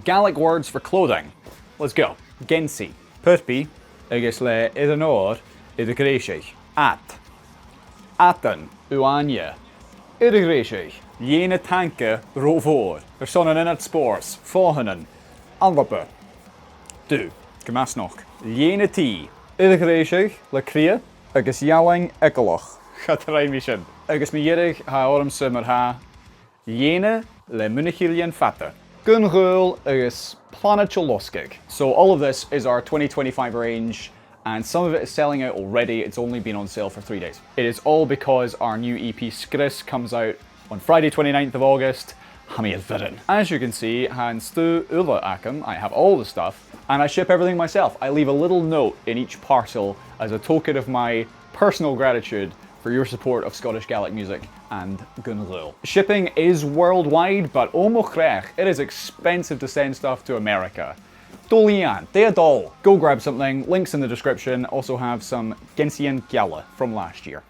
Gaelic words for clothing. Let's go. Gensi. Purpi, agus le idanor, idagreishig. At. Atan, uanya. Idagreishig. Jene tanke, rovor. Personen in het spoors. Volgenen. Anwerpen. Du. Gemas nog. Jene ti. Idagreishig, le krie. Agus jaling ekelach. Gaat er een sin. Agus mi jirig ha orm summer ha. Jene le munachilien fatte. Gunghul agus planetoloskig. So all of this is our 2025 range, and some of it is selling out already. It's only been on sale for 3 days. It is all because our new EP Skris comes out on Friday 29th of August. As you can see, han stu ulla akum, I have all the stuff, and I ship everything myself. I leave a little note in each parcel as a token of my personal gratitude for your support of Scottish Gaelic music and Gunghul. Shipping is worldwide, but it is expensive to send stuff to America. Dolian, Deadol. Go grab something, links in the description. Also have some Gensian Gala from last year.